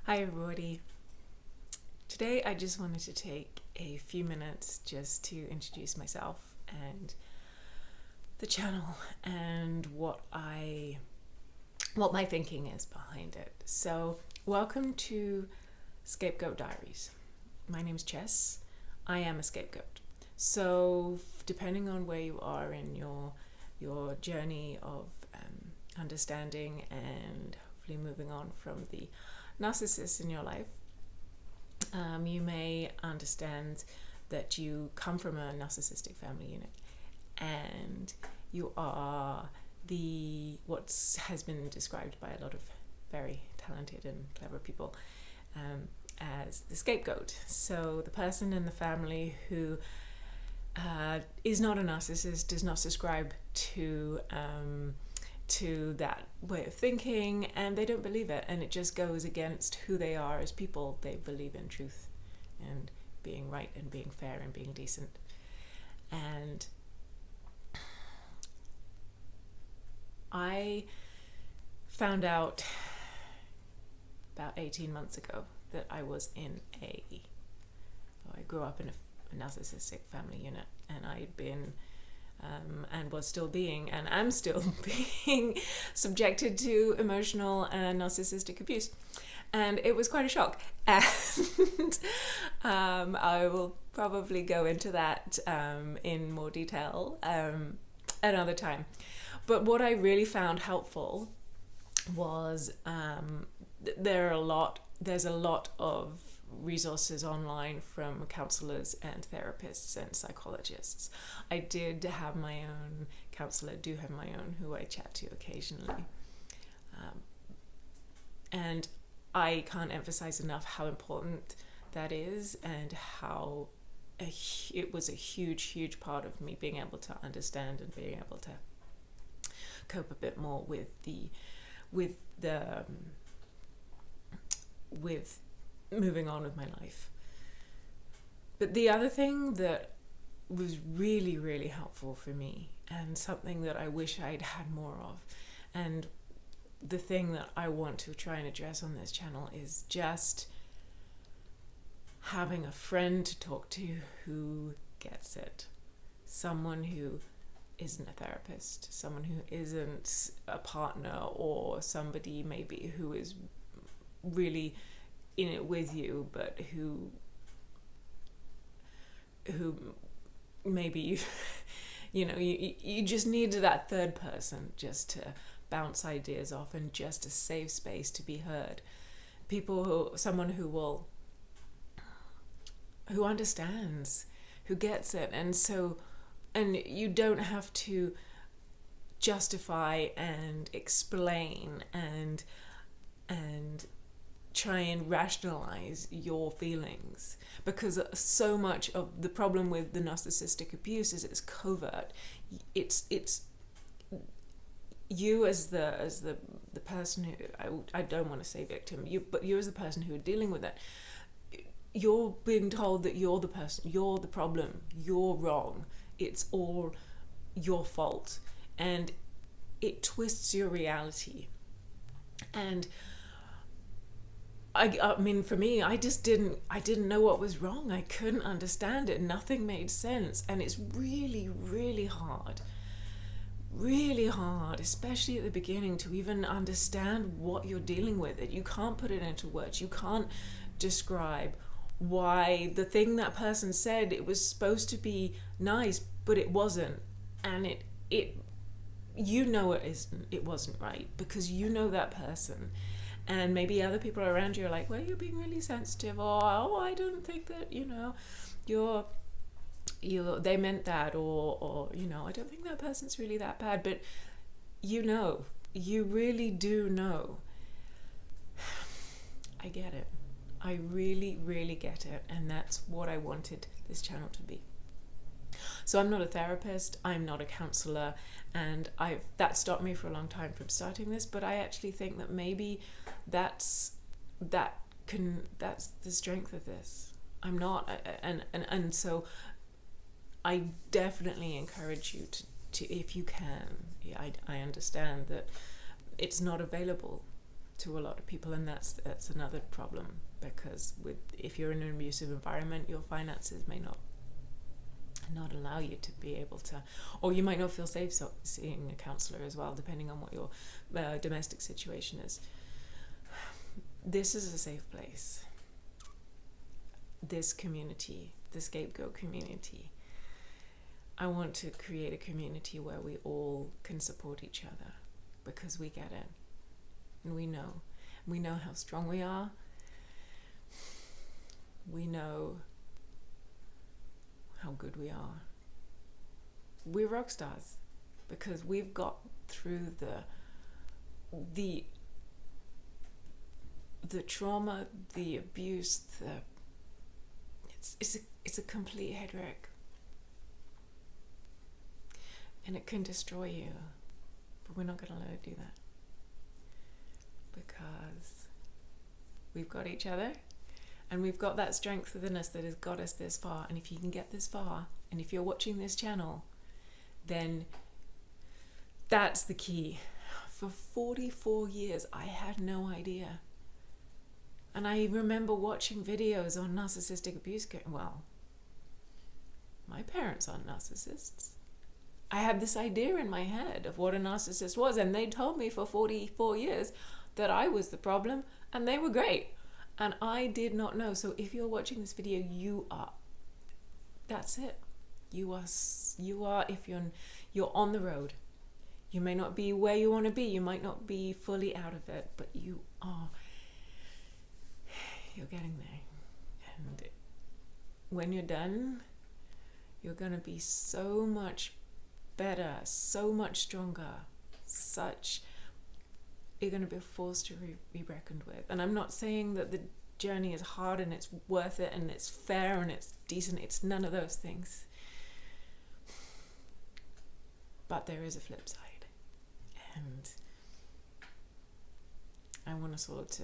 Hi everybody. Today I just wanted to take a few minutes just to introduce myself and the channel and what my thinking is behind it. So, welcome to Scapegoat Diaries. My name's Chess. I am a scapegoat. So, depending on where you are in your journey of understanding and hopefully moving on from the narcissists in your life, you may understand that you come from a narcissistic family unit and you are what has been described by a lot of very talented and clever people as the scapegoat. So the person in the family who is not a narcissist, does not subscribe to that way of thinking, and they don't believe it, and it just goes against who they are as people. They believe in truth and being right and being fair and being decent. And I found out about 18 months ago that I grew up in a narcissistic family unit, and I'd been and was still being, and am still being subjected to emotional and narcissistic abuse. And it was quite a shock. And I will probably go into that in more detail another time. But what I really found helpful was there's a lot of resources online from counselors and therapists and psychologists. I did have my own counselor, do have my own, who I chat to occasionally. And I can't emphasize enough how important that is, and how it was a huge part of me being able to understand and being able to cope a bit more with moving on with my life. But the other thing that was really helpful for me, and something that I wish I'd had more of, and the thing that I want to try and address on this channel, is just having a friend to talk to who gets it. Someone who isn't a therapist, someone who isn't a partner, or somebody maybe who is really in it with you, but who maybe you just need that third person just to bounce ideas off, and just a safe space to be heard. Someone who understands, who gets it, and you don't have to justify and explain and try and rationalize your feelings, because so much of the problem with the narcissistic abuse is it's covert. It's you as the person who, I don't want to say victim, but you as the person who are dealing with it, you're being told that you're the person, you're the problem, you're wrong, it's all your fault, and it twists your reality. And I mean, for me, I didn't know what was wrong. I couldn't understand it. Nothing made sense. And it's really hard, especially at the beginning, to even understand what you're dealing with. You can't put it into words. You can't describe why the thing that person said, it was supposed to be nice, but it wasn't. And it it wasn't right, because you know that person. And maybe other people around you are like, well, you're being really sensitive, or I don't think that, they meant that, or I don't think that person's really that bad. But you really do know. I get it. I really get it. And that's what I wanted this channel to be. So I'm not a therapist, I'm not a counselor, and that stopped me for a long time from starting this, but I actually think that maybe that's the strength of this. I'm not, and so I definitely encourage you to if you can. I understand that it's not available to a lot of people, and that's another problem, because if you're in an abusive environment, your finances may not allow you to be able to, or you might not feel safe seeing a counselor as well, depending on what your domestic situation is. This is a safe place. This community, the Scapegoat community, I want to create a community where we all can support each other, because we get it. And we know how strong we are. We know how good we are. We're rock stars because we've got through the trauma, the abuse, it's a complete head wreck. And it can destroy you. But we're not going to let it do that. Because we've got each other, and we've got that strength within us that has got us this far. And if you can get this far, and if you're watching this channel, then that's the key. For 44 years, I had no idea. And I remember watching videos on narcissistic abuse. Well, my parents aren't narcissists. I had this idea in my head of what a narcissist was, and they told me for 44 years that I was the problem and they were great. And I did not know. So if you're watching this video, that's it. You are, if you're on the road. You may not be where you want to be. You might not be fully out of it, but you're getting there. And when you're done, you're going to be so much better, so much stronger, you're going to be a force to be reckoned with. And I'm not saying that the journey is hard and it's worth it and it's fair and it's decent. It's none of those things. But there is a flip side. And I want us all to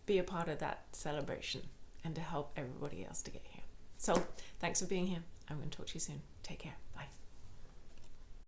be a part of that celebration and to help everybody else to get here. So thanks for being here. I'm going to talk to you soon. Take care. Bye.